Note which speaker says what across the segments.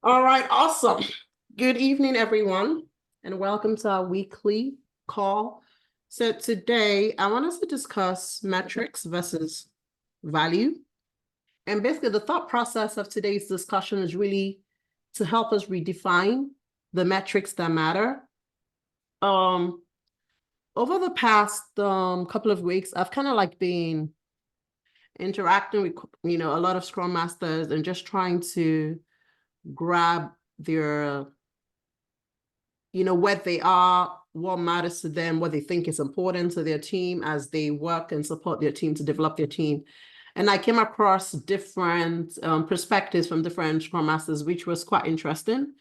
Speaker 1: All right, awesome. Good evening, everyone, and welcome to our weekly call. So today, I want us to discuss metrics versus value. And basically, the thought process of today's discussion is really to help us redefine the metrics that matter. Over the past couple of weeks, I've kind of like been interacting with a lot of Scrum Masters and just trying to grab their where they are, what matters to them, what they think is important to their team as they work and support their team to develop their team. And I came across different perspectives from different Scrum Masters, which was quite interesting.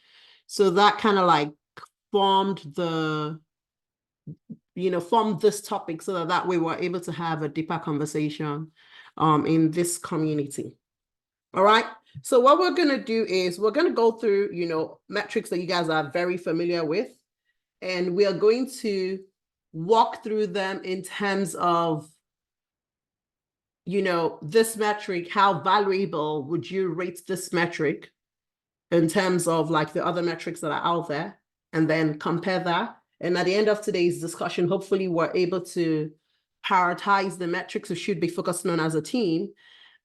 Speaker 1: So that kind of like formed formed this topic so that way we're able to have a deeper conversation in this community. All right. So what we're going to do is we're going to go through, metrics that you guys are very familiar with, and we are going to walk through them in terms of, this metric, how valuable would you rate this metric in terms of like the other metrics that are out there, and then compare that. And at the end of today's discussion, hopefully we're able to prioritize the metrics we should be focusing on as a team,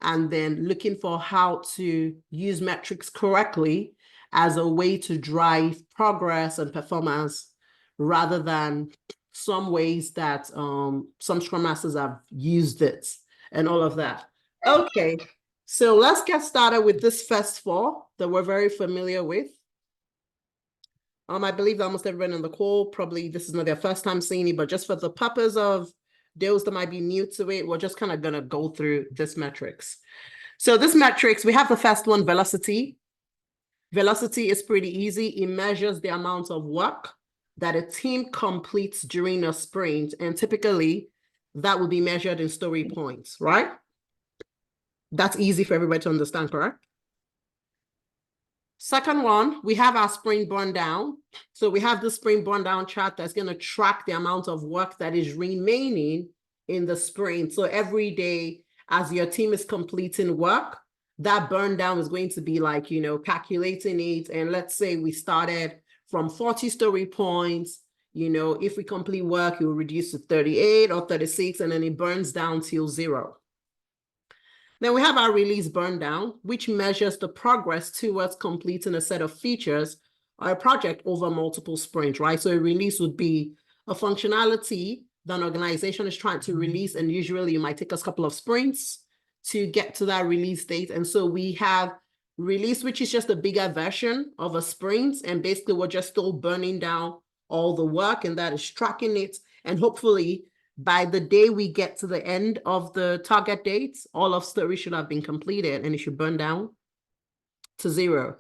Speaker 1: and then looking for how to use metrics correctly as a way to drive progress and performance, rather than some ways that some Scrum Masters have used it and all of that. Okay, so let's get started with this first four that we're very familiar with. I believe that almost everyone on the call, probably this is not their first time seeing it, but just for the purpose of those that might be new to it, we're just kind of going to go through this metrics. So this metrics, we have the first one, velocity. Velocity is pretty easy. It measures the amount of work that a team completes during a sprint. And typically that will be measured in story points, right? That's easy for everybody to understand, correct? Second one, we have our sprint burn down. So we have the sprint burn down chart that's going to track the amount of work that is remaining in the sprint. So every day as your team is completing work, that burn down is going to be like, calculating it. And let's say we started from 40 story points, if we complete work, it will reduce to 38 or 36, and then it burns down till 0. Then we have our release burn down, which measures the progress towards completing a set of features or a project over multiple sprints, right? So a release would be a functionality that an organization is trying to release, and usually it might take us a couple of sprints to get to that release date. And so we have release, which is just a bigger version of a sprint, and basically we're just still burning down all the work, and that is tracking it. And hopefully by the day we get to the end of the target dates, all of story should have been completed and it should burn down to 0.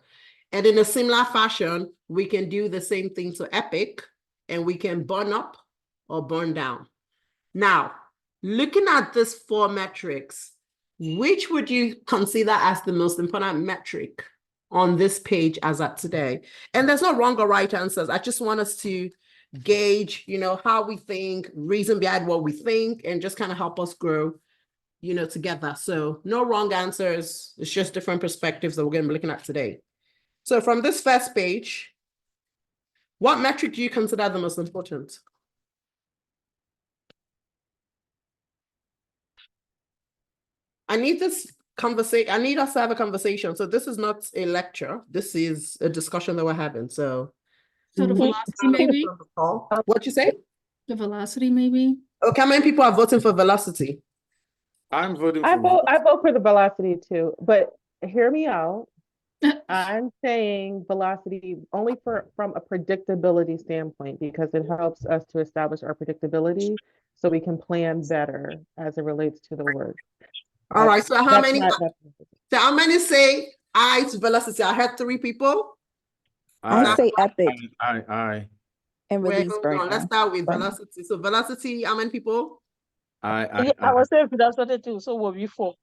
Speaker 1: And in a similar fashion, we can do the same thing to epic, and we can burn up or burn down. Now, looking at these 4 metrics, which would you consider as the most important metric on this page as at today? And there's no wrong or right answers. I just want us to gauge, how we think, reason behind what we think, and just kind of help us grow, together. So no wrong answers. It's just different perspectives that we're going to be looking at today. So from this first page, what metric do you consider the most important? I need us to have a conversation. So this is not a lecture. This is a discussion that we're having. So
Speaker 2: the velocity, maybe?
Speaker 1: What'd you say?
Speaker 2: The velocity, maybe?
Speaker 1: Okay, how many people are voting for velocity?
Speaker 3: I'm voting
Speaker 4: I
Speaker 3: for
Speaker 4: vote for the velocity too, but hear me out. I'm saying velocity only from a predictability standpoint, because it helps us to establish our predictability so we can plan better as it relates to the work.
Speaker 1: All right, so how many say aye to velocity? I heard 3 people.
Speaker 5: I say epic.
Speaker 3: I.
Speaker 5: And release burn down.
Speaker 1: Let's start with velocity. So velocity, how many people?
Speaker 6: I was saying velocity too, so we'll be 4.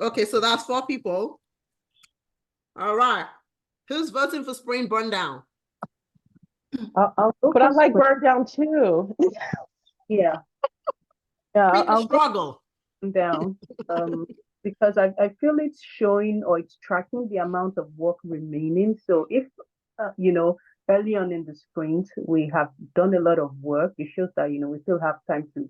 Speaker 1: Okay, so that's 4 people. All right. Who's voting for sprint burn down?
Speaker 4: But I like burn down too.
Speaker 6: Yeah.
Speaker 1: I'll struggle
Speaker 4: down.
Speaker 7: because I feel it's showing or it's tracking the amount of work remaining. So if, early on in the sprint, we have done a lot of work, it shows that, we still have time to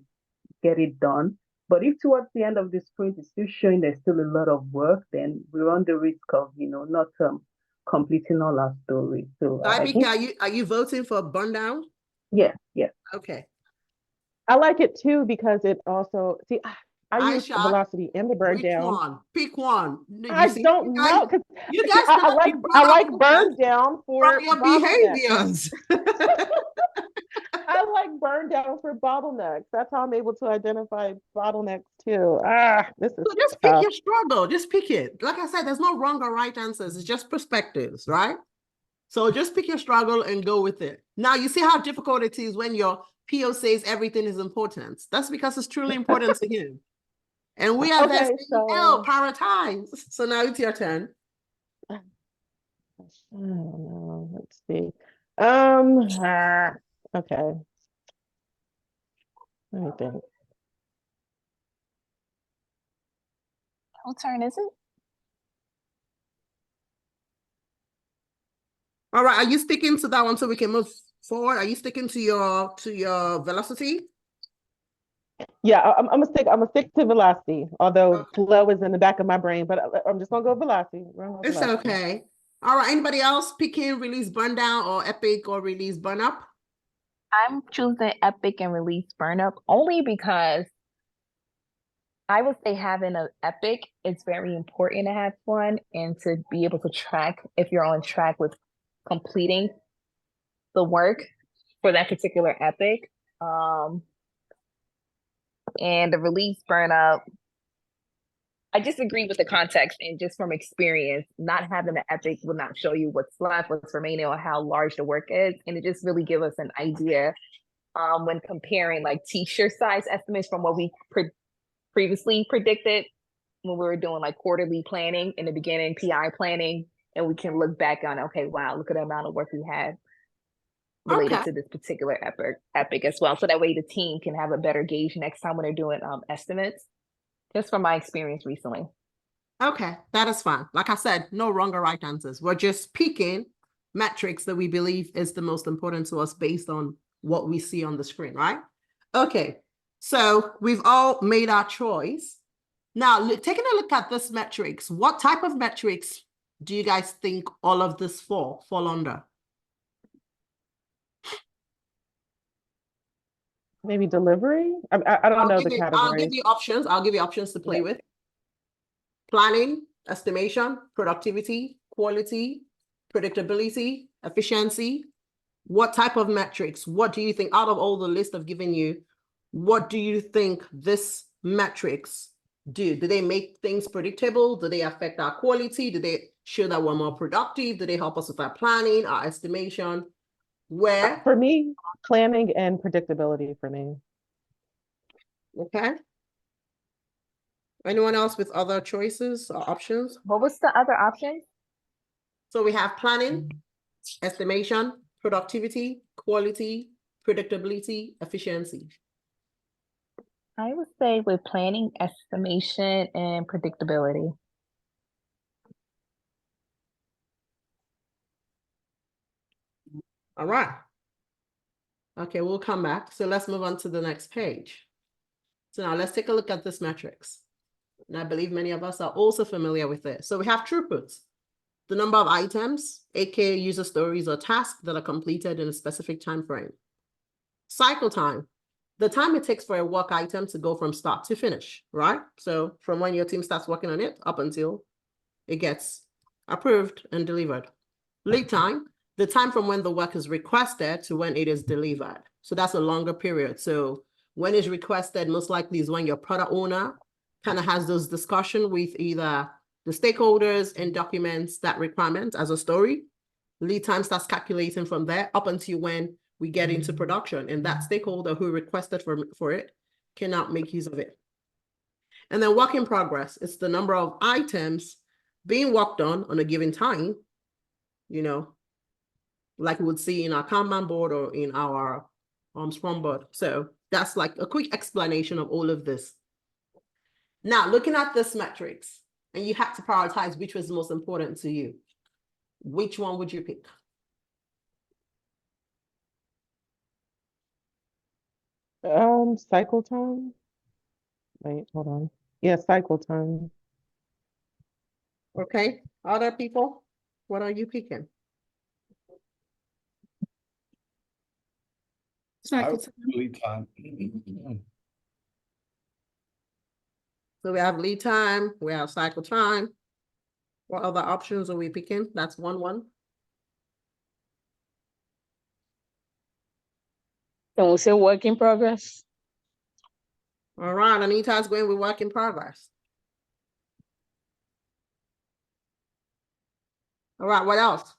Speaker 7: get it done. But if towards the end of the sprint it's still showing there's still a lot of work, then we run the risk of, not completing all our story. So I think,
Speaker 1: are you voting for burn down?
Speaker 7: yeah.
Speaker 1: Okay.
Speaker 4: I like it too because it also I use
Speaker 1: Aisha,
Speaker 4: velocity and the burn
Speaker 1: Which
Speaker 4: down.
Speaker 1: one? Pick one.
Speaker 4: I don't know because
Speaker 1: You guys
Speaker 4: I like burn down for
Speaker 1: from your
Speaker 4: bottlenecks.
Speaker 1: behaviors.
Speaker 4: I like burn down for bottlenecks. That's how I'm able to identify bottlenecks too. This is
Speaker 1: So just pick
Speaker 4: tough.
Speaker 1: your struggle. Just pick it. Like I said, there's no wrong or right answers. It's just perspectives, right? So just pick your struggle and go with it. Now you see how difficult it is when your PO says everything is important. That's because it's truly important to him. And we are there saying, no, prioritize. So now it's your turn.
Speaker 4: I don't know. Let's see. Okay. Let me think.
Speaker 8: What turn is it?
Speaker 1: All right, are you sticking to that one so we can move forward? Are you sticking to your velocity?
Speaker 4: Yeah, I'm gonna stick to velocity, although flow is in the back of my brain, but I'm just gonna go velocity.
Speaker 1: It's okay. All right, anybody else picking release burn down or epic or release burn up?
Speaker 8: I'm choosing epic and release burn up only because I would say having an epic is very important to have one and to be able to track if you're on track with completing the work for that particular epic. And the release burn up, I disagree with the context and just from experience, not having an epic will not show you what's left, what's remaining, or how large the work is. And it just really give us an idea when comparing like t-shirt size estimates from what we previously predicted when we were doing like quarterly planning in the beginning, PI planning, and we can look back on, okay, wow, look at the amount of work we had related to this particular epic as well. So that way the team can have a better gauge next time when they're doing estimates, just from my experience recently.
Speaker 1: Okay, that is fine. Like I said, no wrong or right answers. We're just picking metrics that we believe is the most important to us based on what we see on the screen, right? Okay, so we've all made our choice. Now, taking a look at this metrics, what type of metrics do you guys think all of this fall under?
Speaker 4: Maybe delivery? I don't know the categories.
Speaker 1: I'll give you options. I'll give you options to play with. Planning, estimation, productivity, quality, predictability, efficiency. What type of metrics? What do you think out of all the list I've given you, what do you think this metrics do? Do they make things predictable? Do they affect our quality? Do they show that we're more productive? Do they help us with our planning, our estimation? Where?
Speaker 4: For me, planning and predictability for me.
Speaker 1: Okay. Anyone else with other choices or options?
Speaker 8: What was the other option?
Speaker 1: So we have planning, estimation, productivity, quality, predictability, efficiency.
Speaker 8: I would say with planning, estimation, and predictability.
Speaker 1: All right. Okay, we'll come back. So let's move on to the next page. So now let's take a look at this metrics. And I believe many of us are also familiar with it. So we have throughput, the number of items, aka user stories or tasks that are completed in a specific time frame. Cycle time, the time it takes for a work item to go from start to finish, right? So from when your team starts working on it up until it gets approved and delivered. Lead time, the time from when the work is requested to when it is delivered. So that's a longer period. So when it's requested, most likely is when your product owner kind of has those discussions with either the stakeholders and documents that requirement as a story. Lead time starts calculating from there up until when we get into production, and that stakeholder who requested for it cannot make use of it. And then work in progress, it's the number of items being worked on a given time, you know, like we would see in our Kanban board or in our Scrum board. So that's like a quick explanation of all of this. Now, looking at this metrics, and you had to prioritize which was the most important to you, which one would you pick?
Speaker 4: Cycle time. Wait, hold on. Yeah, cycle time.
Speaker 1: Okay, other people, what are you picking?
Speaker 2: Cycle time.
Speaker 3: Lead time.
Speaker 1: So we have lead time, we have cycle time. What other options are we picking? That's 1-1.
Speaker 6: Can we say work in progress?
Speaker 1: All right, Anita's going with work in progress. All right, what else?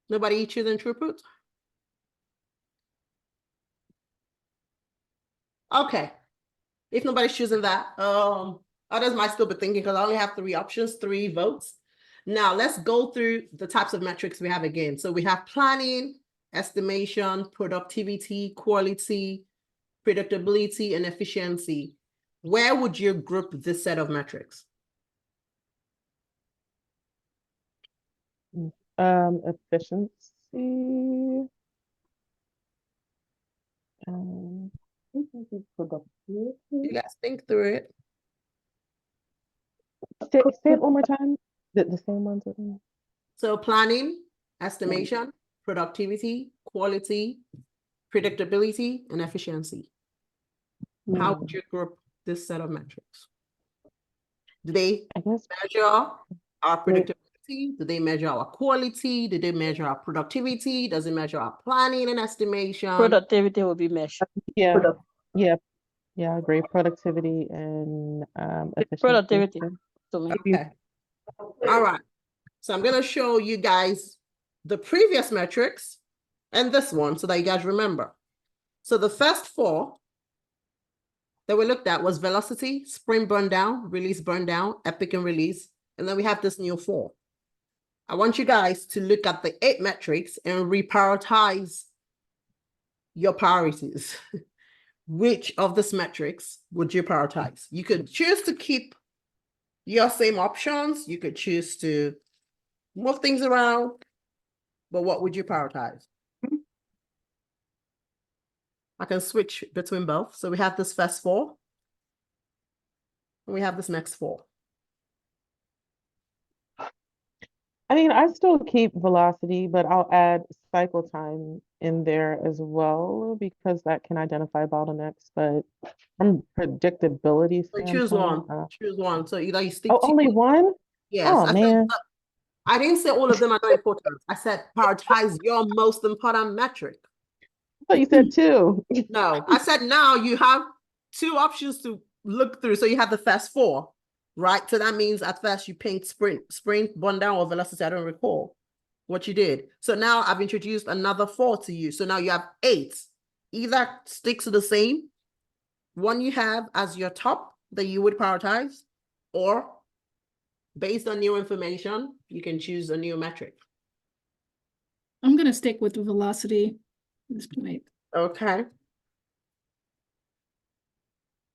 Speaker 1: Nobody choosing throughput? Okay. If nobody's choosing that, others might still be thinking because I only have 3 options, 3 votes. Now let's go through the types of metrics we have again. So we have planning, estimation, productivity, quality, predictability, and efficiency. Where would you group this set of metrics?
Speaker 4: Efficiency.
Speaker 1: You guys think through it.
Speaker 4: Say it one more time. The same ones again.
Speaker 1: So planning, estimation, productivity, quality, predictability, and efficiency. How would you group this set of metrics? Do they
Speaker 4: I guess
Speaker 1: measure our predictability? Do they measure our quality? Do they measure our productivity? Does it measure our planning and estimation?
Speaker 6: Productivity will be measured.
Speaker 4: yeah,
Speaker 7: Product-
Speaker 4: yeah, yeah, I agree. Productivity and efficiency.
Speaker 6: Productivity to me.
Speaker 1: Okay. All right. So I'm going to show you guys the previous metrics and this one so that you guys remember. So the first 4 that we looked at was velocity, sprint burn down, release burn down, epic and release. And then we have this new 4. I want you guys to look at the 8 metrics and reprioritize your priorities. Which of these metrics would you prioritize? You could choose to keep your same options. You could choose to move things around, but what would you prioritize? I can switch between both. So we have this first 4, and we have this next 4.
Speaker 4: I mean, I still keep velocity, but I'll add cycle time in there as well because that can identify bottlenecks. But from predictability
Speaker 1: So choose one.
Speaker 4: standpoint,
Speaker 1: Choose one. So either you stick
Speaker 4: oh,
Speaker 1: to
Speaker 4: only one?
Speaker 1: yes.
Speaker 4: Oh, man.
Speaker 1: I didn't say all of them are not important. I said prioritize your most important metric.
Speaker 4: I thought you said 2.
Speaker 1: No, I said now you have 2 options to look through. So you have the first 4, right? So that means at first you picked sprint, burn down, or velocity. I don't recall what you did. So now I've introduced another 4 to you. So now you have 8. Either stick to the same one you have as your top that you would prioritize, or based on new information, you can choose a new metric.
Speaker 2: I'm gonna stick with the velocity at this point.
Speaker 1: Okay.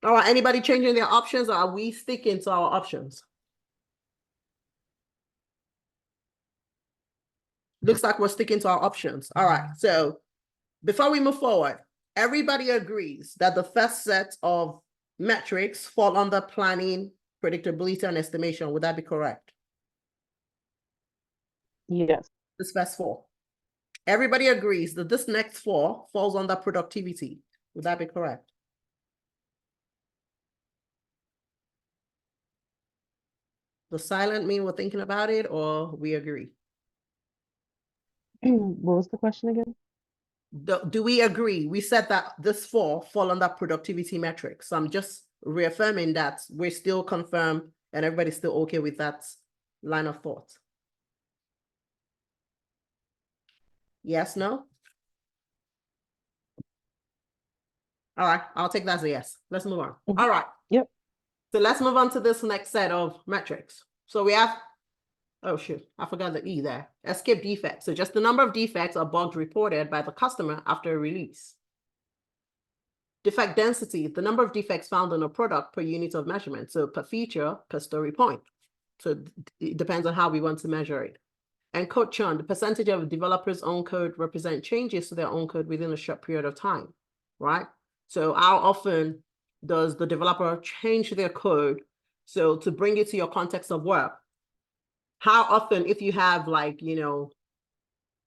Speaker 1: All right, anybody changing their options, or are we sticking to our options? Looks like we're sticking to our options. All right, so before we move forward, everybody agrees that the first set of metrics fall under planning, predictability, and estimation. Would that be correct?
Speaker 4: Yes.
Speaker 1: This first 4. Everybody agrees that this next 4 falls under productivity. Would that be correct? Does silent mean we're thinking about it, or we agree?
Speaker 4: What was the question again?
Speaker 1: Do we agree? We said that this 4 fall under productivity metrics. So I'm just reaffirming that we're still confirmed and everybody's still okay with that line of thought. Yes, no? All right, I'll take that as a yes. Let's move on. All right.
Speaker 4: Yep.
Speaker 1: So let's move on to this next set of metrics. So we have, oh shoot, I forgot the E there. Escape defects. So just the number of defects or bugs reported by the customer after a release. Defect density, the number of defects found on a product per unit of measurement. So per feature, per story point. So it depends on how we want to measure it. And code churn, the percentage of developers' own code represent changes to their own code within a short period of time, right? So how often does the developer change their code? So to bring it to your context of work, how often, if you have like, you know,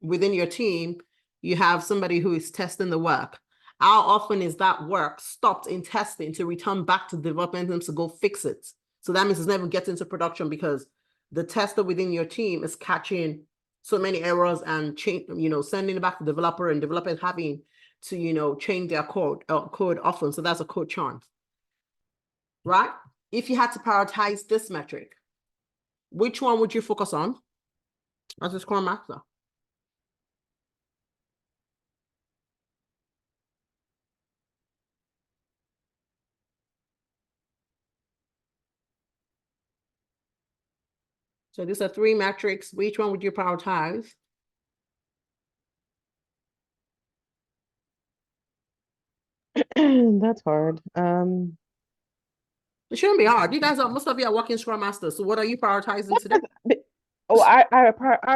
Speaker 1: within your team, you have somebody who is testing the work, how often is that work stopped in testing to return back to development teams to go fix it? So that means it's never getting into production because the tester within your team is catching so many errors and change, you know, sending it back to the developer and developers having to, you know, change their code often. So that's a code churn, right? If you had to prioritize this metric, which one would you focus on as a Scrum Master? So these are 3 metrics. Which one would you prioritize?
Speaker 4: That's hard.
Speaker 1: It shouldn't be hard. You guys are, most of you are working Scrum Masters. So what are you prioritizing today?
Speaker 4: Oh, I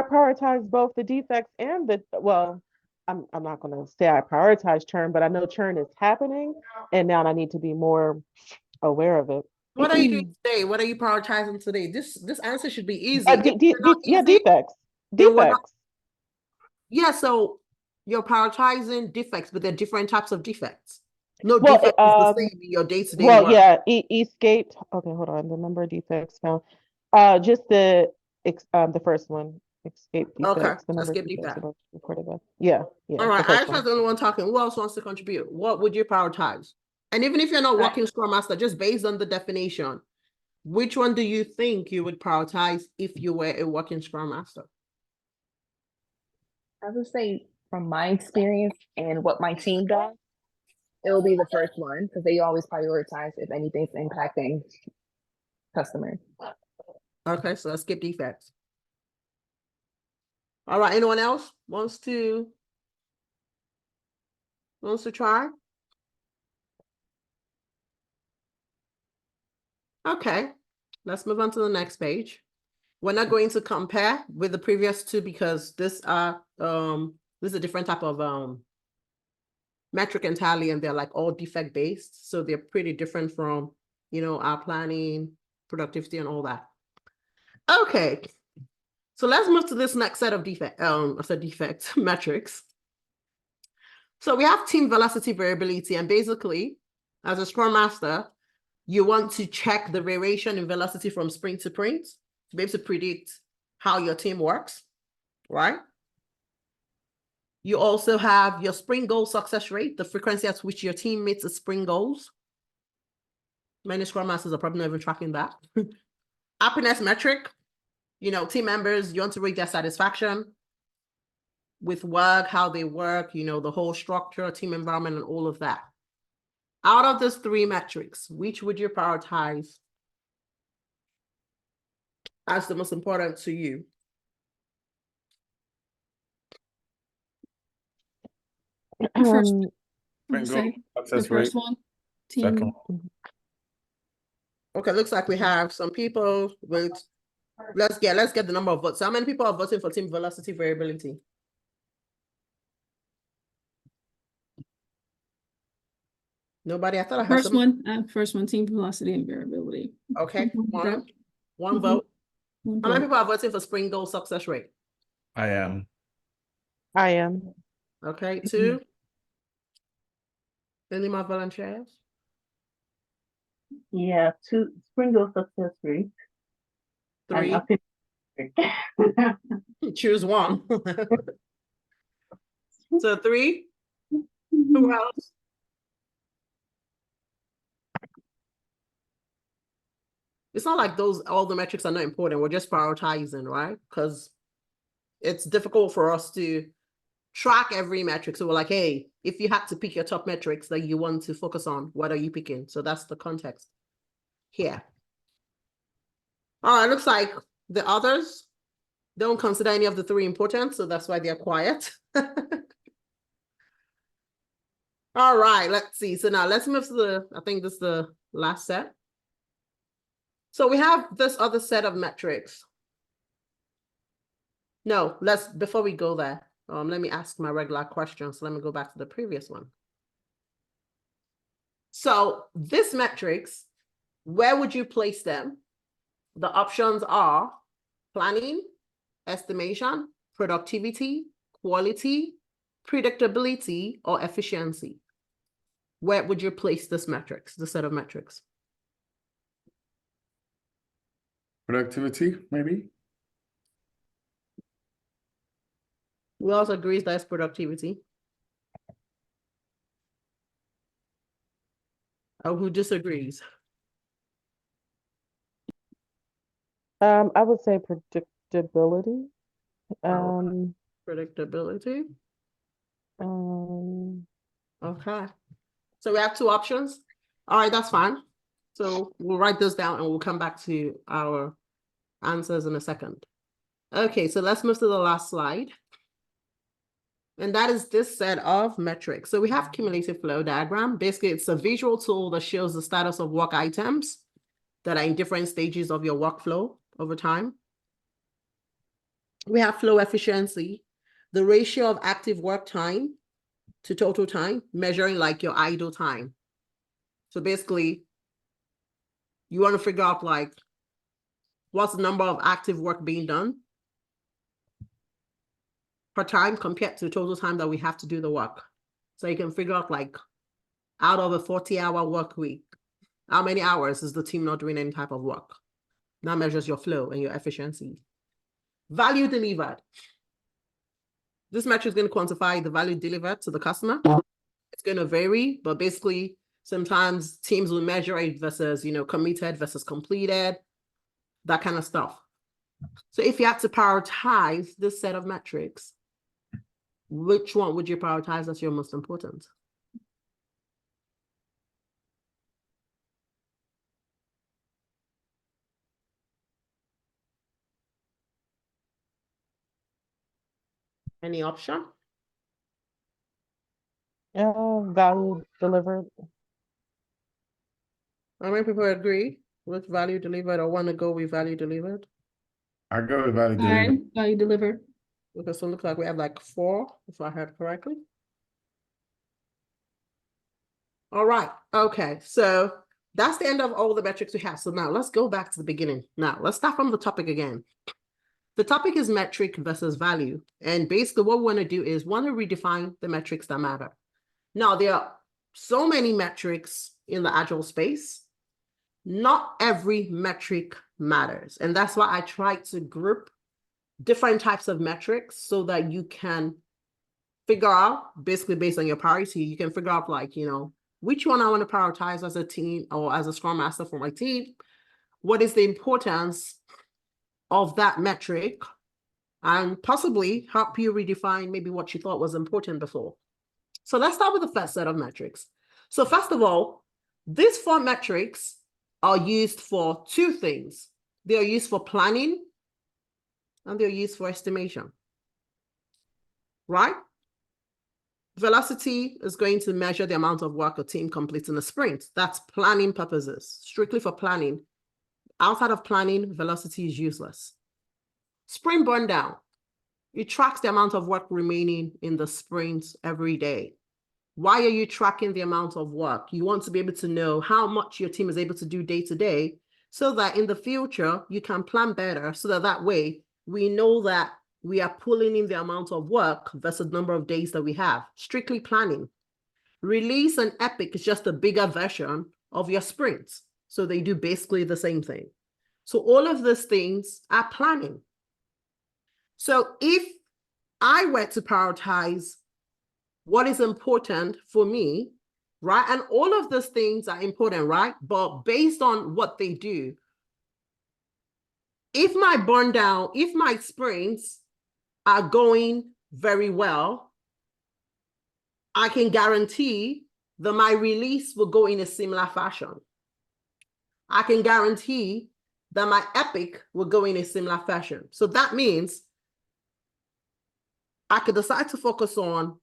Speaker 4: prioritize both the defects and the, well, I'm not gonna say I prioritize churn, but I know churn is happening, and now I need to be more aware of it.
Speaker 1: What are you doing today? What are you prioritizing today? This answer should be easy.
Speaker 4: Yeah,
Speaker 1: If they're not easy,
Speaker 4: defects.
Speaker 1: then we're not-
Speaker 4: Defects.
Speaker 1: Yeah, so you're prioritizing defects, but they're different types of defects. No
Speaker 4: Well,
Speaker 1: defect is the same in your day-to-day
Speaker 4: well,
Speaker 1: work.
Speaker 4: yeah, escaped. Okay, hold on. The number of defects found. Just the first one, escape
Speaker 1: Okay,
Speaker 4: defects. The number
Speaker 1: escape
Speaker 4: of defects
Speaker 1: defect.
Speaker 4: about reported by. Yeah, yeah.
Speaker 1: All
Speaker 4: the
Speaker 1: right,
Speaker 4: first
Speaker 1: Aisha's
Speaker 4: one.
Speaker 1: the only one talking. Who else wants to contribute? What would you prioritize? And even if you're not working Scrum Master, just based on the definition, which one do you think you would prioritize if you were a working Scrum Master?
Speaker 8: I would say from my experience and what my team does, it will be the first one because they always prioritize if anything's impacting customers.
Speaker 1: Okay, so let's skip defects. All right, anyone else wants to try? Okay, let's move on to the next page. We're not going to compare with the previous two because this is a different type of metric entirely, and they're like all defect based. So they're pretty different from, you know, our planning, productivity, and all that. Okay, so let's move to this next set of defect metrics. So we have team velocity variability, and basically, as a Scrum Master, you want to check the variation in velocity from sprint to sprint to be able to predict how your team works, right? You also have your sprint goal success rate, the frequency at which your team meets its sprint goals. Many Scrum Masters are probably not even tracking that. Happiness metric, you know, team members, you want to rate their satisfaction with work, how they work, you know, the whole structure, team environment, and all of that. Out of those 3 metrics, which would you prioritize as the most important to you?
Speaker 2: First,
Speaker 3: Sprint
Speaker 2: say
Speaker 3: goal,
Speaker 2: the
Speaker 3: success rate.
Speaker 2: first one.
Speaker 3: Second
Speaker 2: Team.
Speaker 3: one.
Speaker 1: Okay, looks like we have some people with, let's get the number of votes. So how many people are voting for team velocity variability? Nobody? I thought I heard
Speaker 2: First
Speaker 1: some.
Speaker 2: first one, team velocity and variability.
Speaker 1: Okay, one
Speaker 2: Mhm.
Speaker 1: vote.
Speaker 2: One
Speaker 1: How many
Speaker 2: vote.
Speaker 1: people are voting for sprint goal success rate?
Speaker 3: I am.
Speaker 4: I am.
Speaker 1: Okay, 2. Any more volunteers?
Speaker 7: Yeah, 2 spring goal success rate.
Speaker 1: 3.
Speaker 7: And
Speaker 1: Choose one. So 3. Who else? It's not like all the metrics are not important. We're just prioritizing, right? Because it's difficult for us to track every metric. So we're like, hey, if you had to pick your top metrics that you want to focus on, what are you picking? So that's the context here. All right, looks like the others don't consider any of the 3 important, so that's why they're quiet. All All right, let's see. So now let's move to I think this is the last set. So we have this other set of metrics. No, before we go there, let me ask my regular questions. Let me go back to the previous one. So this metrics, where would you place them? The options are planning, estimation, productivity, quality, predictability, or efficiency. Where would you place this metrics, the set of metrics?
Speaker 3: Productivity, maybe?
Speaker 1: Who else agrees that's productivity? Or who disagrees?
Speaker 4: I would say predictability.
Speaker 1: Predictability.
Speaker 4: Um,
Speaker 1: Okay. So we have two options. All right, that's fine. So we'll write this down and we'll come back to our answers in a second. Okay, so let's move to the last slide. And that is this set of metrics. So we have cumulative flow diagram. Basically, it's a visual tool that shows the status of work items that are in different stages of your workflow over time. We have flow efficiency, the ratio of active work time to total time, measuring like your idle time. So basically, you want to figure out like, what's the number of active work being done per time compared to the total time that we have to do the work. So you can figure out like, out of a 40-hour work week, how many hours is the team not doing any type of work? That measures your flow and your efficiency. Value delivered. This metric is going to quantify the value delivered to the customer. It's going to vary, but basically, sometimes teams will measure it versus, committed versus completed, that kind of stuff. So if you had to prioritize this set of metrics, which one would you prioritize as your most important? Any option?
Speaker 4: value delivered.
Speaker 1: How many people agree with value delivered or want to go with value delivered?
Speaker 3: I go with value
Speaker 2: Aye,
Speaker 3: delivered.
Speaker 2: value delivered.
Speaker 1: Okay, so it looks like we have like 4, if I heard correctly. All right, okay, so that's the end of all the metrics we have. So now let's go back to the beginning. Now let's start from the topic again. The topic is metric versus value. And basically what we want to do is want to redefine the metrics that matter. Now, there are so many metrics in the Agile space. Not every metric matters. And that's why I try to group different types of metrics so that you can figure out, basically based on your priority, you can figure out like, which one I want to prioritize as a team or as a Scrum Master for my team. What is the importance of that metric, and possibly help you redefine maybe what you thought was important before. So let's start with the first set of metrics. So first of all, these 4 metrics are used for 2 things. They are used for planning and they're used for estimation, right? Velocity is going to measure the amount of work a team completes in a sprint. That's planning purposes, strictly for planning. Outside of planning, velocity is useless. Sprint burn down. It tracks the amount of work remaining in the sprint every day. Why are you tracking the amount of work? You want to be able to know how much your team is able to do day to day so that in the future, you can plan better so that way we know that we are pulling in the amount of work versus the number of days that we have. Strictly planning. Release and Epic is just a bigger version of your sprints. So they do basically the same thing. So all of these things are planning. So if I were to prioritize what is important for me, right? And all of those things are important, right? But based on what they do, if my burn down, if my sprints are going very well, I can guarantee that my release will go in a similar fashion. I can guarantee that my Epic will go in a similar fashion. So that means I could decide to focus on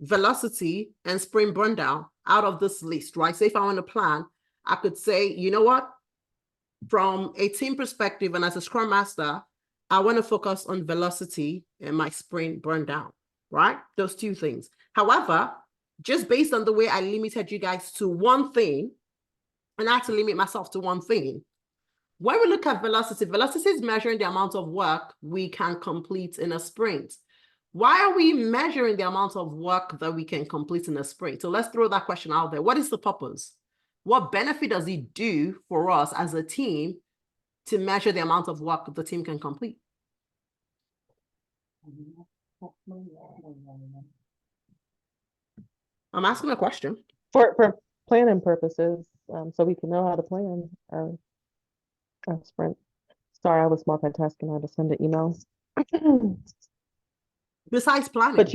Speaker 1: velocity, and sprint burn down out of this list, right? So if I want to plan, I could say, you know what? From a team perspective and as a Scrum Master, I want to focus on velocity and my sprint burn down, right? Those two things. However, just based on the way I limited you guys to one thing, and I had to limit myself to one thing. When we look at velocity, velocity is measuring the amount of work we can complete in a sprint. Why are we measuring the amount of work that we can complete in a sprint? So let's throw that question out there. What is the purpose? What benefit does it do for us as a team to measure the amount of work the team can complete? I'm asking a question.
Speaker 4: For planning purposes, so we can know how to plan our sprint. Sorry, I was multitasking. I had to send an email.
Speaker 1: Besides planning,
Speaker 4: But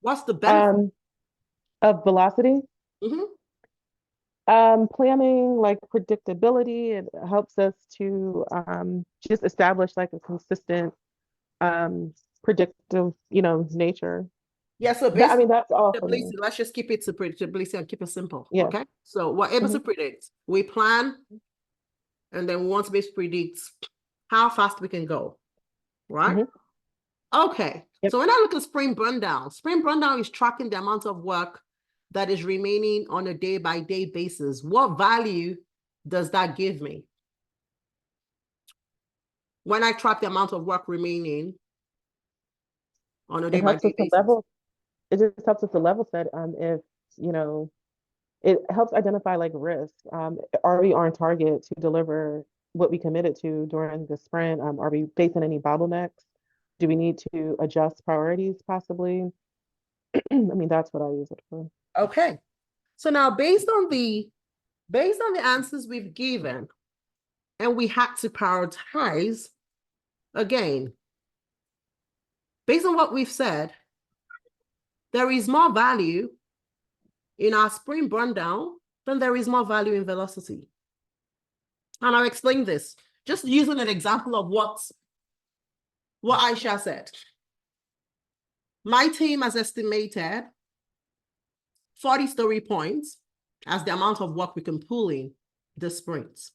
Speaker 1: what's the benefit?
Speaker 4: Of velocity?
Speaker 1: Mm-hmm.
Speaker 4: Planning, like predictability, it helps us to just establish like a consistent predictive, nature.
Speaker 1: Yeah, so
Speaker 4: I mean, that's all for
Speaker 1: predictability,
Speaker 4: me.
Speaker 1: let's just keep it to predictability and keep it simple.
Speaker 4: Yeah.
Speaker 1: Okay. So we're able to predict. We plan, and then we want to be able to predict how fast we can go. Right? Okay.
Speaker 4: Yep.
Speaker 1: So when I look at sprint burn down is tracking the amount of work that is remaining on a day-by-day basis. What value does that give me? When I track the amount of work remaining on a day-by-day basis.
Speaker 4: It just helps us to level set if, it helps identify like risk. Are we on target to deliver what we committed to during the sprint? Are we facing any bottlenecks? Do we need to adjust priorities possibly? I mean, that's what I use it for.
Speaker 1: Okay. So now based on the answers we've given, and we had to prioritize, again, based on what we've said, there is more value in our sprint burn down than there is more value in velocity. And I'll explain this, just using an example of what Aisha said. My team has estimated 40 story points as the amount of work we can pull in the sprints.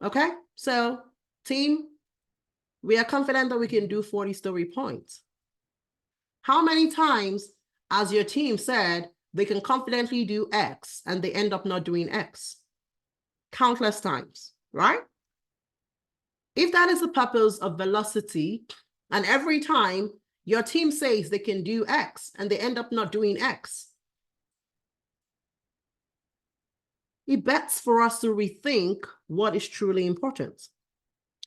Speaker 1: Okay, so team, we are confident that we can do 40 story points. How many times has your team said they can confidently do X and they end up not doing X? Countless times, right? If that is the purpose of velocity, and every time your team says they can do X and they end up not doing X, it bets for us to rethink what is truly important.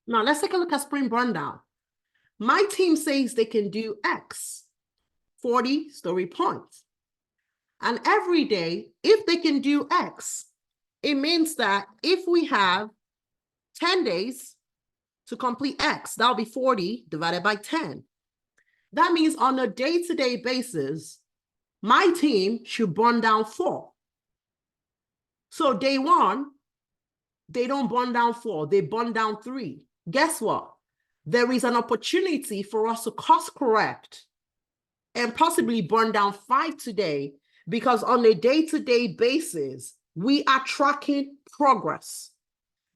Speaker 1: Now, let's take a look at sprint burn down. My team says they can do X, 40 story points. And every day, if they can do X, it means that if we have 10 days to complete X, that'll be 40 divided by 10. That means on a day-to-day basis, my team should burn down 4. So day one, they don't burn down 4, they burn down 3. Guess what? There is an opportunity for us to course correct and possibly burn down 5 today, because on a day-to-day basis, we are tracking progress.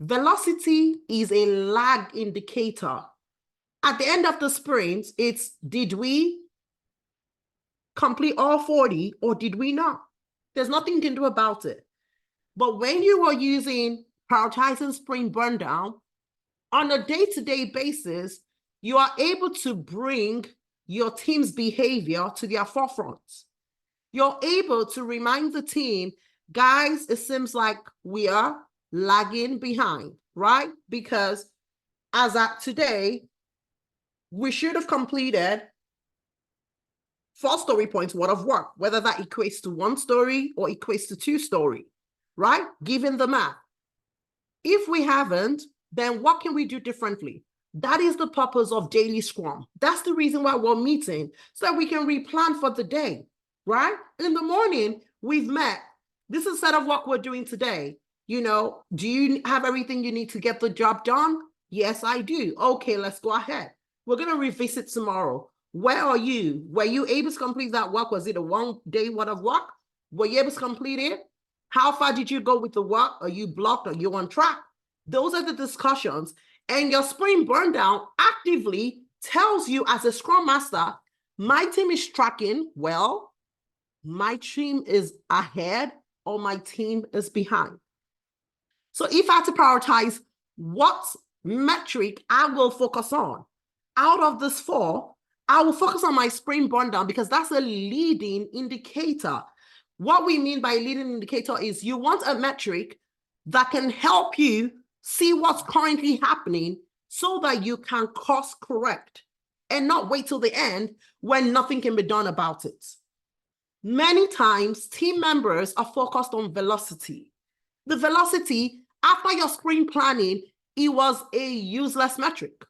Speaker 1: Velocity is a lag indicator. At the end of the sprint, it's did we complete all 40 or did we not? There's nothing you can do about it. But when you are using prioritizing sprint burn down, on a day-to-day basis, you are able to bring your team's behavior to their forefront. You're able to remind the team, guys, it seems like we are lagging behind, right? Because as at today, we should have completed 4 story points worth of work, whether that equates to 1 story or equates to 2 story, right? Given the math. If we haven't, then what can we do differently? That is the purpose of daily Scrum. That's the reason why we're meeting, so that we can replan for the day, right? In the morning, we've met. This is a set of what we're doing today. Do you have everything you need to get the job done? Yes, I do. Okay, let's go ahead. We're going to revisit tomorrow. Where are you? Were you able to complete that work? Was it a 1 day worth of work? Were you able to complete it? How far did you go with the work? Are you blocked? Are you on track? Those are the discussions. And your sprint burn down actively tells you as a Scrum Master, my team is tracking well, my team is ahead, or my team is behind. So if I had to prioritize what metric I will focus on out of this 4, I will focus on my sprint burn down because that's a leading indicator. What we mean by leading indicator is you want a metric that can help you see what's currently happening so that you can course correct and not wait till the end when nothing can be done about it. Many times, team members are focused on velocity. The velocity, after your sprint planning, it was a useless metric.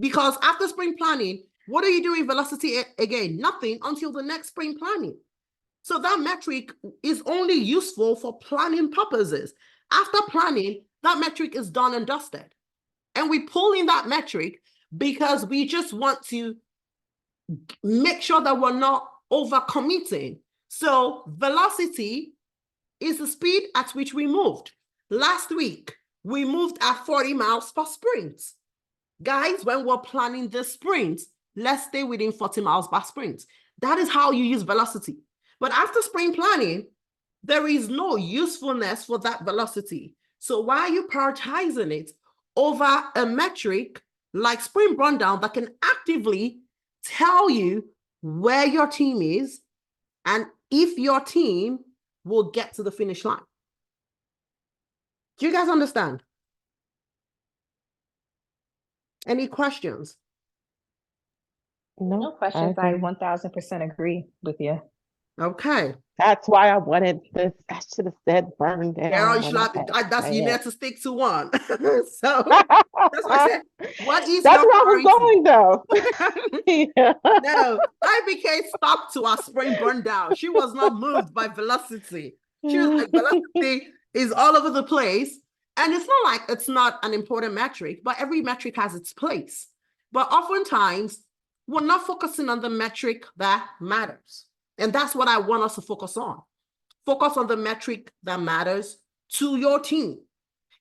Speaker 1: Because after sprint planning, what are you doing velocity again? Nothing until the next sprint planning. So that metric is only useful for planning purposes. After planning, that metric is done and dusted. And we pull in that metric because we just want to make sure that we're not overcommitting. So velocity is the speed at which we moved. Last week, we moved at 40 miles per sprint. Guys, when we're planning this sprint, let's stay within 40 miles per sprint. That is how you use velocity. But after sprint planning, there is no usefulness for that velocity. So why are you prioritizing it over a metric like sprint burn down that can actively tell you where your team is and if your team will get to the finish line? Do you guys understand? Any questions?
Speaker 8: No questions. I 1000% agree with you.
Speaker 1: Okay.
Speaker 4: That's why I wanted this. I should have said burn down.
Speaker 1: Girl, you
Speaker 4: when
Speaker 1: should
Speaker 4: I
Speaker 1: have,
Speaker 4: had
Speaker 1: that's, you
Speaker 4: said.
Speaker 1: need to stick to one. So that's what I said. What is
Speaker 4: That's
Speaker 1: your
Speaker 4: where I was going though. Yeah.
Speaker 1: No, IBK stuck to our sprint burn down. She was not moved by velocity. She was like, velocity is all over the place. And it's not like it's not an important metric, but every metric has its place. But oftentimes, we're not focusing on the metric that matters. And that's what I want us to focus on. Focus on the metric that matters to your team.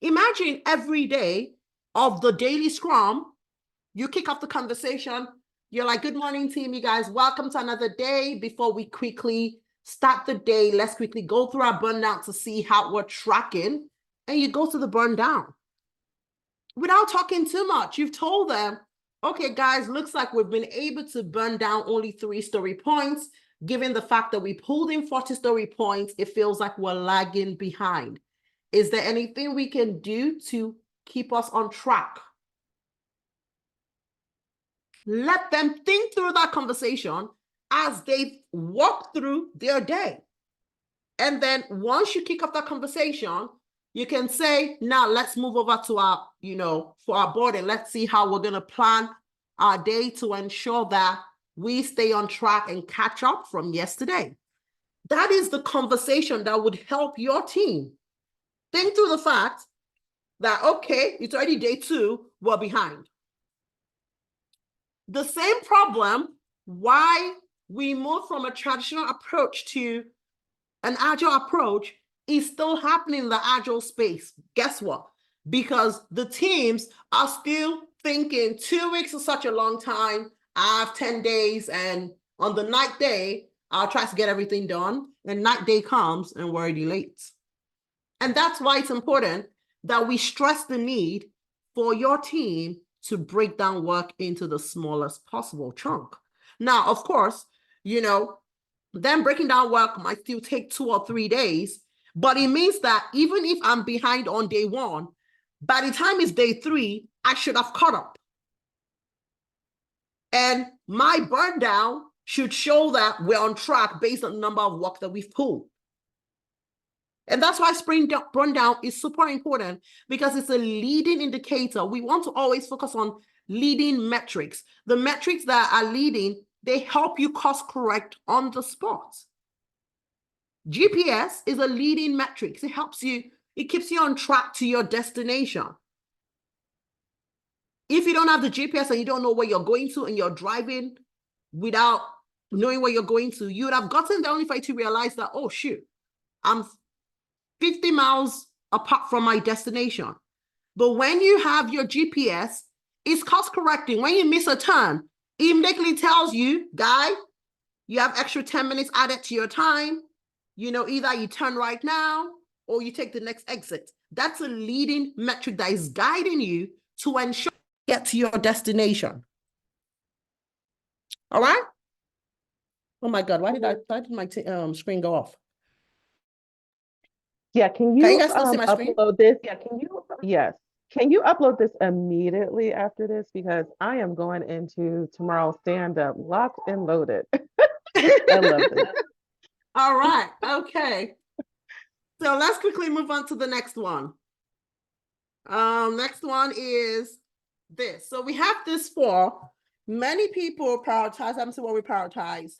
Speaker 1: Imagine every day of the daily Scrum, you kick off the conversation. You're like, good morning, team, you guys. Welcome to another day. Before we quickly start the day, let's quickly go through our burn down to see how we're tracking. And you go to the burn down. Without talking too much, you've told them, okay, guys, looks like we've been able to burn down only 3 story points. Given the fact that we pulled in 40 story points, it feels like we're lagging behind. Is there anything we can do to keep us on track? Let them think through that conversation as they walk through their day. And then once you kick off that conversation, you can say, now let's move over to our, for our board and let's see how we're going to plan our day to ensure that we stay on track and catch up from yesterday. That is the conversation that would help your team think through the fact that, okay, it's already day 2, we're behind. The same problem, why we moved from a traditional approach to an agile approach, is still happening in the agile space. Guess what? Because the teams are still thinking 2 weeks is such a long time. I have 10 days, and on the 9th day, I'll try to get everything done. And 9th day comes and we're already late. And that's why it's important that we stress the need for your team to break down work into the smallest possible chunk. Now, of course, them breaking down work might still take 2 or 3 days, but it means that even if I'm behind on day 1, by the time it's day 3, I should have caught up. And my burn down should show that we're on track based on the number of work that we've pulled. And that's why sprint burn down is super important, because it's a leading indicator. We want to always focus on leading metrics. The metrics that are leading, they help you course correct on the spot. GPS is a leading metric. It helps you, it keeps you on track to your destination. If you don't have the GPS and you don't know where you're going to and you're driving without knowing where you're going to, you would have gotten there only for you to realize that, oh shoot, I'm 50 miles apart from my destination. But when you have your GPS, it's course correcting. When you miss a turn, it immediately tells you, guy, you have extra 10 minutes added to your time. You know, either you turn right now or you take the next exit. That's a leading metric that is guiding you to ensure you get to your destination. All right? Oh my God, why did my screen go off?
Speaker 4: Yeah, can you
Speaker 1: guys still see my screen?
Speaker 4: upload this? Yeah, yes. Can you upload this immediately after this? Because I am going into tomorrow's stand-up locked and loaded. I love this.
Speaker 1: All right, okay. So let's quickly move on to the next one. Next one is this. So we have this for many people prioritize. Let me see what we prioritize.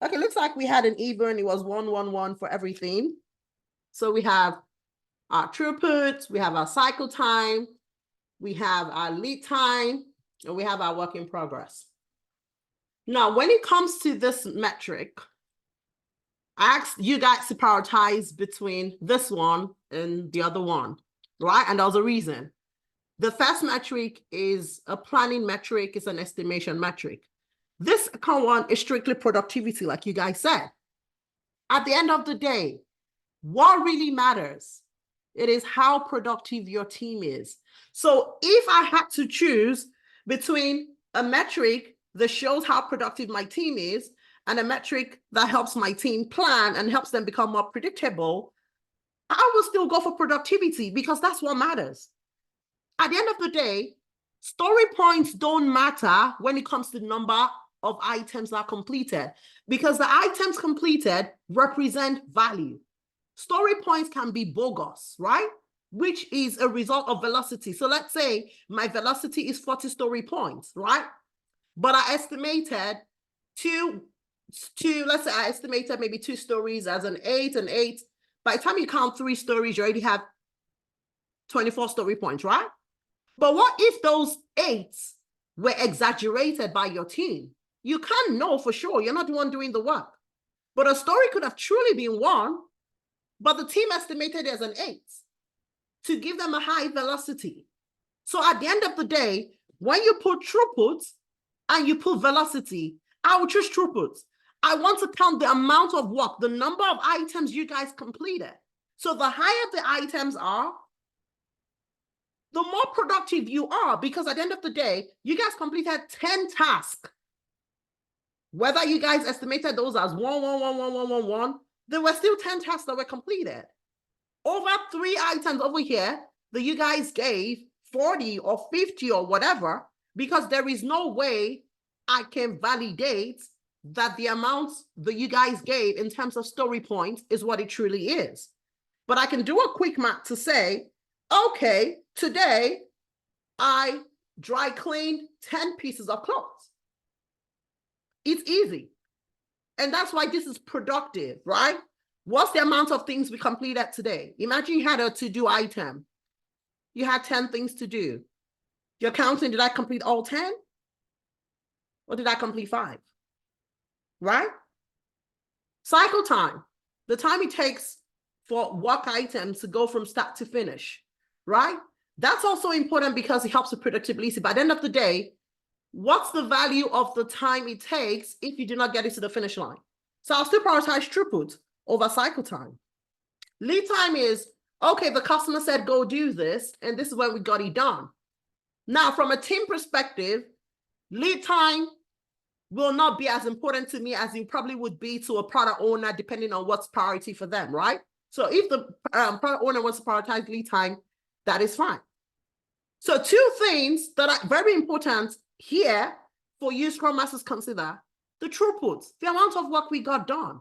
Speaker 1: Okay, looks like we had an even. It was 111 for everything. So we have our throughput, we have our cycle time, we have our lead time, and we have our work in progress. Now, when it comes to this metric, I asked you guys to prioritize between this one and the other one, right? And there's a reason. The first metric is a planning metric, it's an estimation metric. This second one is strictly productivity, like you guys said. At the end of the day, what really matters, it is how productive your team is. So if I had to choose between a metric that shows how productive my team is and a metric that helps my team plan and helps them become more predictable, I will still go for productivity because that's what matters. At the end of the day, story points don't matter when it comes to the number of items that are completed because the items completed represent value. Story points can be bogus, right? Which is a result of velocity. So let's say my velocity is 40 story points, right? But I estimated let's say I estimated maybe 2 stories as an 8 and 8. By the time you count 3 stories, you already have 24 story points, right? But what if those 8s were exaggerated by your team? You can't know for sure. You're not the one doing the work. But a story could have truly been 1, but the team estimated as an 8 to give them a high velocity. So at the end of the day, when you put throughput and you put velocity, I will choose throughput. I want to count the amount of work, the number of items you guys completed. So the higher the items are, the more productive you are, because at the end of the day, you guys completed 10 tasks. Whether you guys estimated those as 1, there were still 10 tasks that were completed. Over 3 items over here that you guys gave 40 or 50 or whatever, because there is no way I can validate that the amounts that you guys gave in terms of story points is what it truly is. But I can do a quick math to say, okay, today I dry cleaned 10 pieces of clothes. It's easy. And that's why this is productive, right? What's the amount of things we completed today? Imagine you had a to-do item. You had 10 things to do. You're counting, did I complete all 10? Or did I complete 5? Right? Cycle time, the time it takes for work items to go from start to finish, right? That's also important because it helps with predictability. By the end of the day, what's the value of the time it takes if you do not get it to the finish line? So I'll still prioritize throughput over cycle time. Lead time is, okay, the customer said, go do this, and this is when we got it done. Now, from a team perspective, lead time will not be as important to me as it probably would be to a product owner, depending on what's priority for them, right? So if the product owner wants to prioritize lead time, that is fine. So 2 things that are very important here for you Scrum Masters consider: the throughput, the amount of work we got done,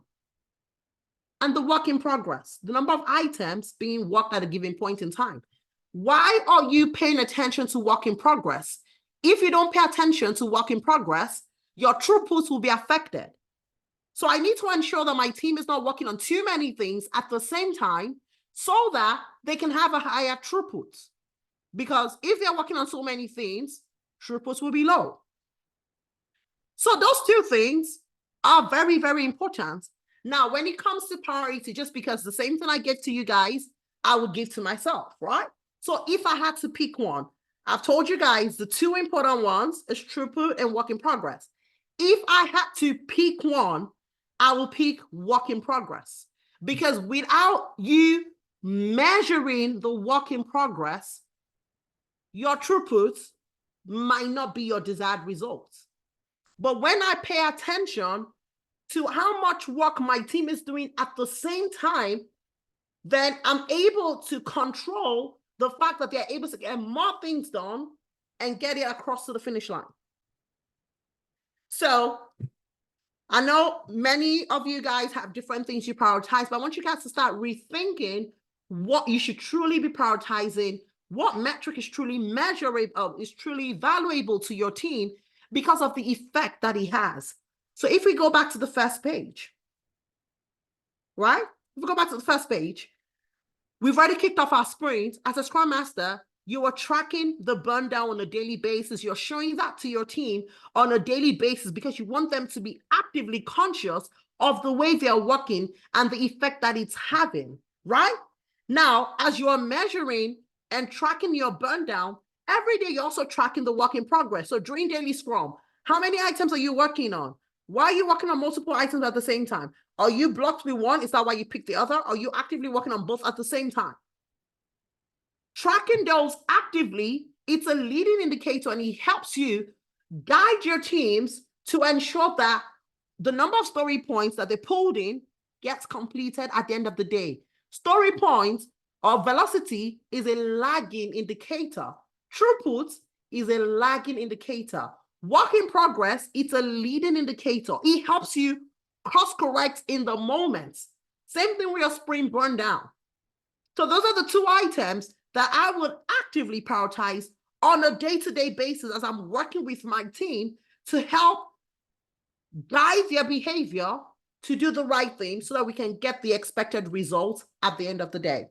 Speaker 1: and the work in progress, the number of items being worked at a given point in time. Why are you paying attention to work in progress? If you don't pay attention to work in progress, your throughput will be affected. So I need to ensure that my team is not working on too many things at the same time so that they can have a higher throughput. Because if they're working on so many things, throughput will be low. So those two things are very, very important. Now, when it comes to priority, just because the same thing I give to you guys, I would give to myself, right? So if I had to pick one, I've told you guys the two important ones is throughput and work in progress. If I had to pick one, I will pick work in progress, because without you measuring the work in progress, your throughput might not be your desired results. But when I pay attention to how much work my team is doing at the same time, then I'm able to control the fact that they're able to get more things done and get it across to the finish line. So I know many of you guys have different things you prioritize, but I want you guys to start rethinking what you should truly be prioritizing, what metric is truly measurable, is truly valuable to your team because of the effect that it has. So if we go back to the first page, right? If we go back to the first page, we've already kicked off our sprint. As a Scrum Master, you are tracking the burn down on a daily basis. You're showing that to your team on a daily basis because you want them to be actively conscious of the way they're working and the effect that it's having, right? Now, as you are measuring and tracking your burn down, every day you're also tracking the work in progress. So during daily Scrum, how many items are you working on? Why are you working on multiple items at the same time? Are you blocked with one? Is that why you pick the other? Are you actively working on both at the same time? Tracking those actively, it's a leading indicator, and it helps you guide your teams to ensure that the number of story points that they pulled in gets completed at the end of the day. Story points or velocity is a lagging indicator. Throughput is a lagging indicator. Work in progress, it's a leading indicator. It helps you course correct in the moment. Same thing with your sprint burn down. So those are the two items that I would actively prioritize on a day-to-day basis as I'm working with my team to help guide their behavior to do the right thing so that we can get the expected results at the end of the day.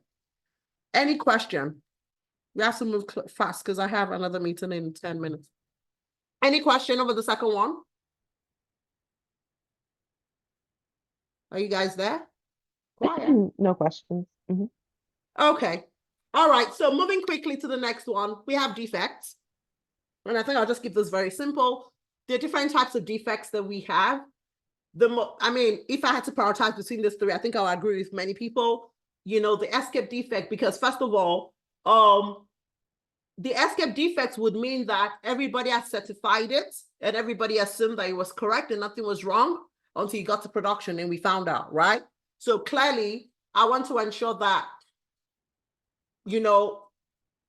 Speaker 1: Any question? We have to move fast because I have another meeting in 10 minutes. Any question over the second one? Are you guys there? Quiet.
Speaker 4: No questions. Mhm.
Speaker 1: Okay. All right. So moving quickly to the next one, we have defects. And I think I'll just keep this very simple. There are different types of defects that we have. I mean, if I had to prioritize between these three, I think I'll agree with many people. You know, the escape defect, because first of all, the escape defects would mean that everybody has certified it and everybody assumed that it was correct and nothing was wrong until you got to production and we found out, right? So clearly, I want to ensure that, you know,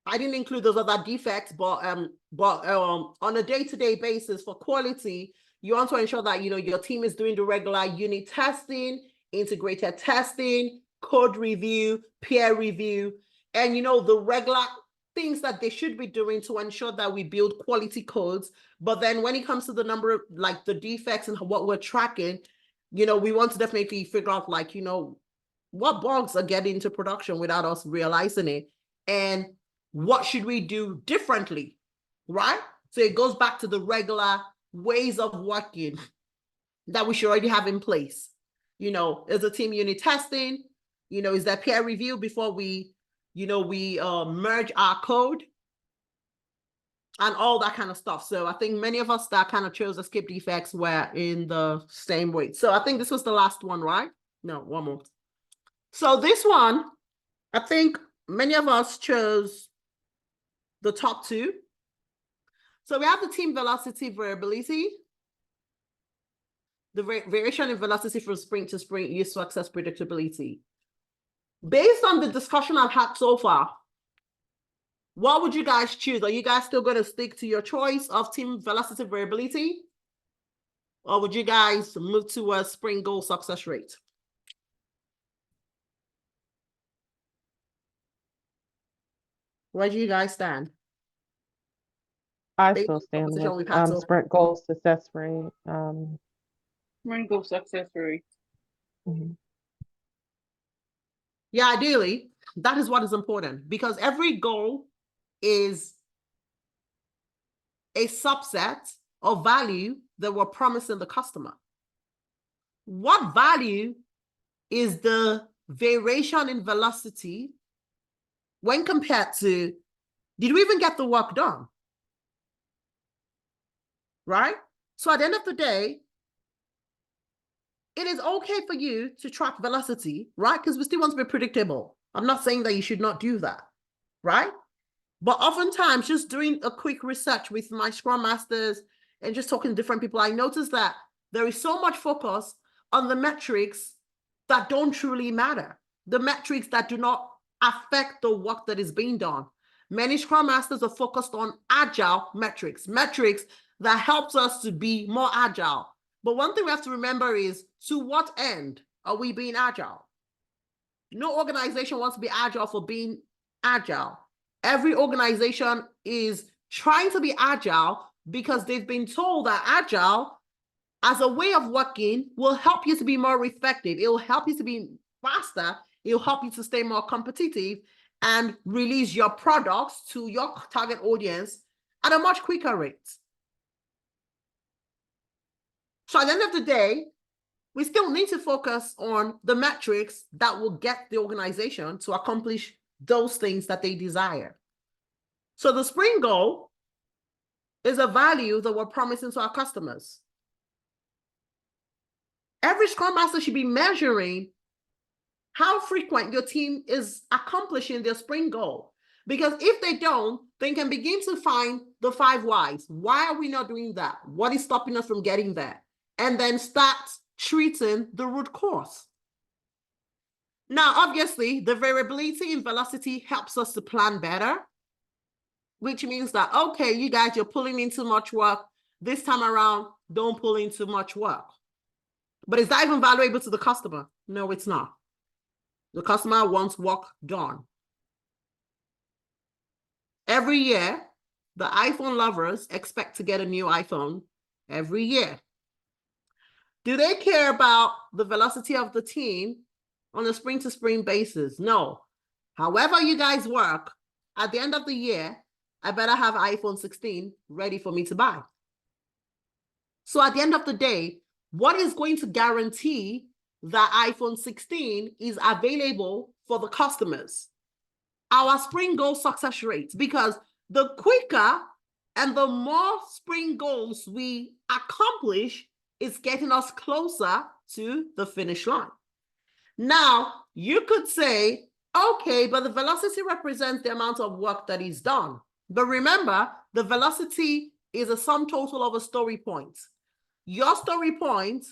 Speaker 1: I didn't include those other defects, but on a day-to-day basis for quality, you want to ensure that, you know, your team is doing the regular unit testing, integrated testing, code review, peer review, and, you know, the regular things that they should be doing to ensure that we build quality codes. But then when it comes to the number of, like, the defects and what we're tracking, you know, we want to definitely figure out, like, you know, what bugs are getting into production without us realizing it, and what should we do differently, right? So it goes back to the regular ways of working that we should already have in place. You know, is the team unit testing? You know, is there peer review before we, you know, we merge our code and all that kind of stuff. So I think many of us that kind of chose escape defects were in the same way. So I think this was the last one, right? No, one more. So this one, I think many of us chose the top two. So we have the team velocity variability, the variation in velocity from sprint to sprint, use success predictability. Based on the discussion I've had so far, what would you guys choose? Are you guys still going to stick to your choice of team velocity variability? Or would you guys move to a sprint goal success rate? Where do you guys stand?
Speaker 4: I
Speaker 1: Based
Speaker 4: still
Speaker 1: on the
Speaker 4: stand
Speaker 1: conversation
Speaker 4: with
Speaker 1: we've had so far.
Speaker 4: sprint goal success rate.
Speaker 6: Sprint goal success rate.
Speaker 4: Mhm.
Speaker 1: Yeah, ideally, that is what is important, because every goal is a subset of value that we're promising the customer? What value is the variation in velocity when compared to, did we even get the work done? Right? So at the end of the day, it is okay for you to track velocity, right? Because we still want to be predictable. I'm not saying that you should not do that, right? But oftentimes, just doing a quick research with my Scrum Masters and just talking to different people, I noticed that there is so much focus on the metrics that don't truly matter, the metrics that do not affect the work that is being done. Many Scrum Masters are focused on agile metrics, metrics that helps us to be more agile. But one thing we have to remember is, to what end are we being agile? No organization wants to be agile for being agile. Every organization is trying to be agile because they've been told that agile as a way of working will help you to be more effective. It will help you to be faster. It will help you to stay more competitive and release your products to your target audience at a much quicker rate. So at the end of the day, we still need to focus on the metrics that will get the organization to accomplish those things that they desire. So the sprint goal is a value that we're promising to our customers. Every Scrum Master should be measuring how frequent your team is accomplishing their sprint goal. Because if they don't, they can begin to find the 5 whys. Why are we not doing that? What is stopping us from getting there? And then start treating the root cause. Now, obviously, the variability in velocity helps us to plan better, which means that, okay, you guys, you're pulling in too much work. This time around, don't pull in too much work. But is that even valuable to the customer? No, it's not. The customer wants work done. Every year, the iPhone lovers expect to get a new iPhone every year. Do they care about the velocity of the team on a sprint-to-sprint basis? No. However you guys work, at the end of the year, I better have iPhone 16 ready for me to buy. So at the end of the day, what is going to guarantee that iPhone 16 is available for the customers? Our sprint goal success rates, because the quicker and the more sprint goals we accomplish, is getting us closer to the finish line. Now, you could say, okay, but the velocity represents the amount of work that is done. But remember, the velocity is a sum total of a story point. Your story point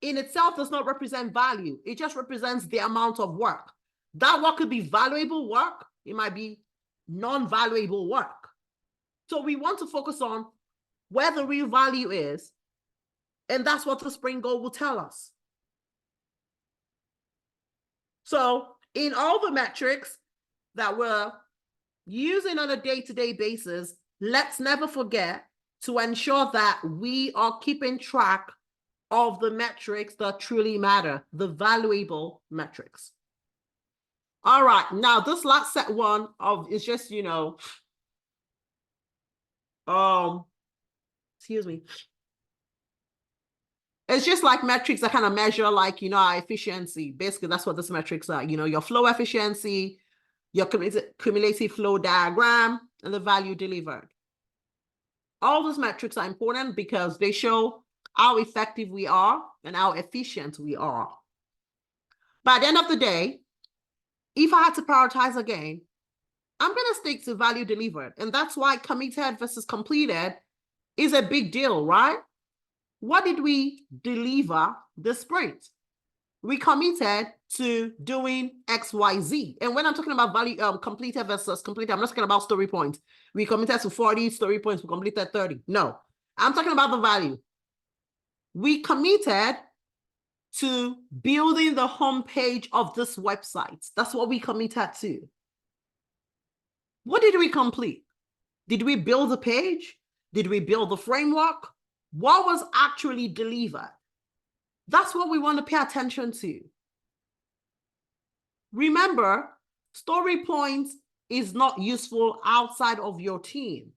Speaker 1: in itself does not represent value. It just represents the amount of work. That work could be valuable work. It might be non-valuable work. So we want to focus on where the real value is, and that's what the sprint goal will tell us. So in all the metrics that we're using on a day-to-day basis, let's never forget to ensure that we are keeping track of the metrics that truly matter, the valuable metrics. All right, now this last set one is just, excuse me. It's just like metrics that kind of measure our efficiency. Basically, that's what these metrics are. Your flow efficiency, your cumulative flow diagram, and the value delivered. All those metrics are important because they show how effective we are and how efficient we are. But at the end of the day, if I had to prioritize again, I'm going to stick to value delivered. And that's why committed versus completed is a big deal, right? What did we deliver this sprint? We committed to doing X, Y, Z. And when I'm talking about value completed versus completed, I'm not talking about story points. We committed to 40 story points, we completed 30. No, I'm talking about the value. We committed to building the homepage of this website. That's what we committed to. What did we complete? Did we build the page? Did we build the framework? What was actually delivered? That's what we want to pay attention to. Remember, story points is not useful outside of your team.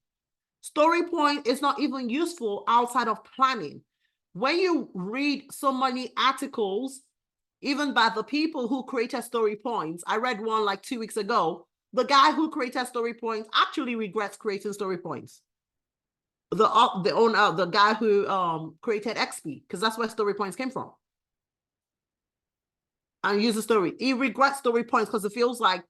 Speaker 1: Story point is not even useful outside of planning. When you read so many articles, even by the people who created story points, I read one like 2 weeks ago. The guy who created story points actually regrets creating story points. The owner, the guy who created XP, because that's where story points came from. And use the story. He regrets story points because it feels like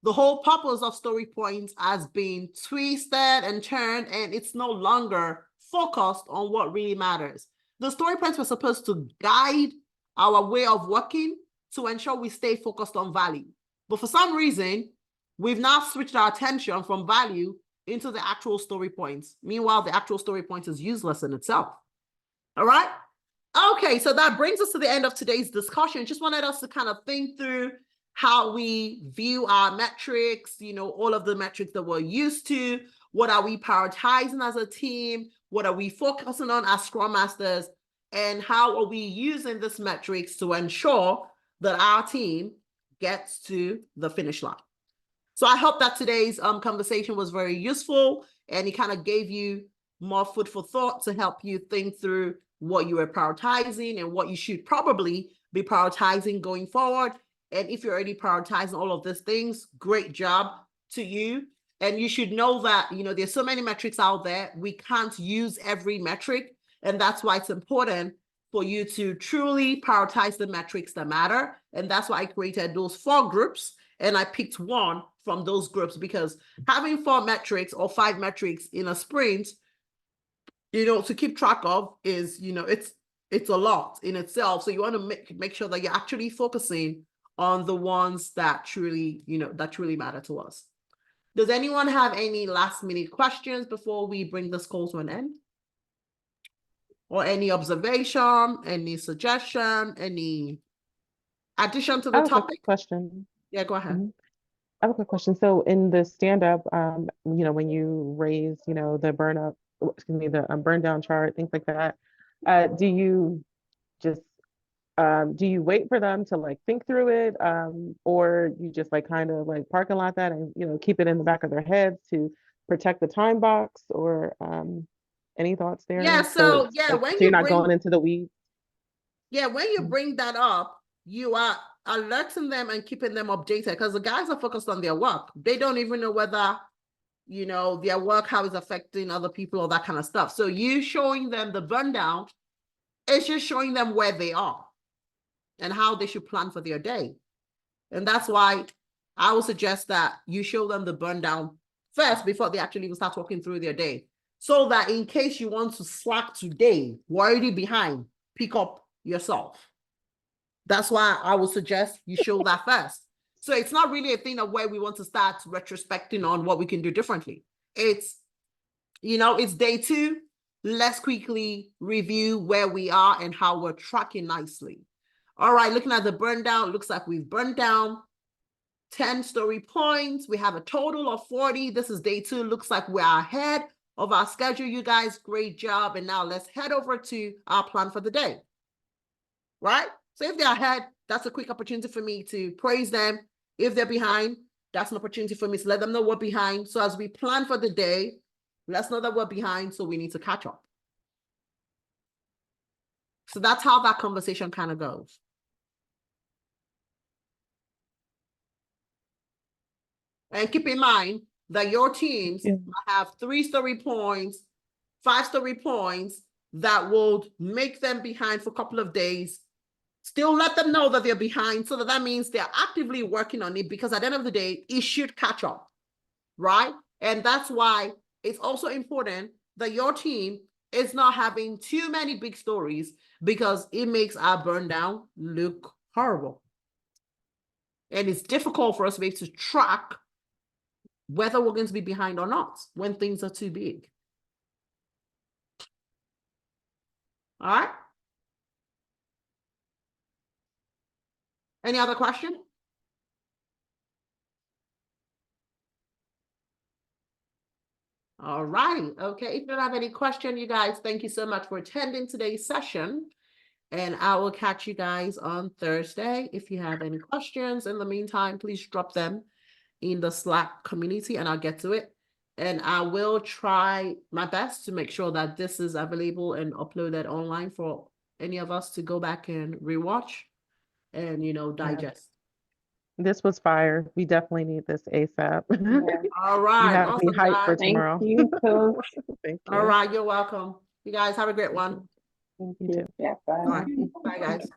Speaker 1: the whole purpose of story points has been twisted and turned, and it's no longer focused on what really matters. The story points were supposed to guide our way of working to ensure we stay focused on value. But for some reason, we've now switched our attention from value into the actual story points. Meanwhile, the actual story point is useless in itself. All right? Okay, so that brings us to the end of today's discussion. Just wanted us to kind of think through how we view our metrics, you know, all of the metrics that we're used to. What are we prioritizing as a team? What are we focusing on as Scrum Masters? And how are we using this metrics to ensure that our team gets to the finish line? So I hope that today's conversation was very useful, and it kind of gave you more food for thought to help you think through what you are prioritizing and what you should probably be prioritizing going forward. And if you're already prioritizing all of these things, great job to you. And you should know that, you know, there's so many metrics out there. We can't use every metric. And that's why it's important for you to truly prioritize the metrics that matter. And that's why I created those 4 groups. And I picked one from those groups, because having 4 metrics or 5 metrics in a sprint, you know, to keep track of is, you know, it's a lot in itself. So you want to make sure that you're actually focusing on the ones that truly, you know, that truly matter to us. Does anyone have any last minute questions before we bring this call to an end? Or any observation, any suggestion, any addition to the
Speaker 4: I have a
Speaker 1: topic?
Speaker 4: quick question.
Speaker 1: Yeah, go ahead.
Speaker 4: I have a quick question. So in the stand-up, you know, when you raise, you know, the burn down chart, things like that, do you just do you wait for them to like think through it, or you just like kind of like parking lot that and, you know, keep it in the back of their heads to protect the time box, or any thoughts there?
Speaker 1: Yeah, so yeah, when
Speaker 4: you're not going into the weeds.
Speaker 1: Yeah, when you bring that up, you are alerting them and keeping them updated, because the guys are focused on their work. They don't even know whether, you know, their work, how it's affecting other people or that kind of stuff. So you showing them the burn down, it's just showing them where they are and how they should plan for their day. And that's why I would suggest that you show them the burn down first before they actually even start walking through their day. So that in case you want to slack today, we're already behind, pick up yourself. That's why I would suggest you show that first. So it's not really a thing of where we want to start retrospecting on what we can do differently. It's, you know, it's day 2. Let's quickly review where we are and how we're tracking nicely. All right, looking at the burn down, looks like we've burned down 10 story points. We have a total of 40. This is day 2. Looks like we're ahead of our schedule, you guys. Great job. And now let's head over to our plan for the day. Right? So if they're ahead, that's a quick opportunity for me to praise them. If they're behind, that's an opportunity for me to let them know we're behind. So as we plan for the day, let's know that we're behind, so we need to catch up. So that's how that conversation kind of goes. And keep in mind that your teams have 3 story points, 5 story points that will make them behind for a couple of days. Still let them know that they're behind, so that means they're actively working on it, because at the end of the day, it should catch up, right? And that's why it's also important that your team is not having too many big stories, because it makes our burn down look horrible. And it's difficult for us to be able to track whether we're going to be behind or not when things are too big. All right? Any other question? All right. Okay. If you don't have any question, you guys, thank you so much for attending today's session. And I will catch you guys on Thursday. If you have any questions in the meantime, please drop them in the Slack community and I'll get to it. And I will try my best to make sure that this is available and uploaded online for any of us to go back and rewatch and, digest.
Speaker 4: This was fire. We definitely need this ASAP.
Speaker 1: All
Speaker 4: You
Speaker 1: right.
Speaker 4: have me
Speaker 1: Awesome,
Speaker 4: hyped for
Speaker 1: guys.
Speaker 6: Thank
Speaker 4: tomorrow.
Speaker 6: you, Coach.
Speaker 4: Thank
Speaker 1: All
Speaker 4: you.
Speaker 1: right. You're welcome. You guys have a great one.
Speaker 6: Thank
Speaker 4: You
Speaker 6: you.
Speaker 4: too.
Speaker 6: Yeah, bye.
Speaker 1: All right. Bye, guys.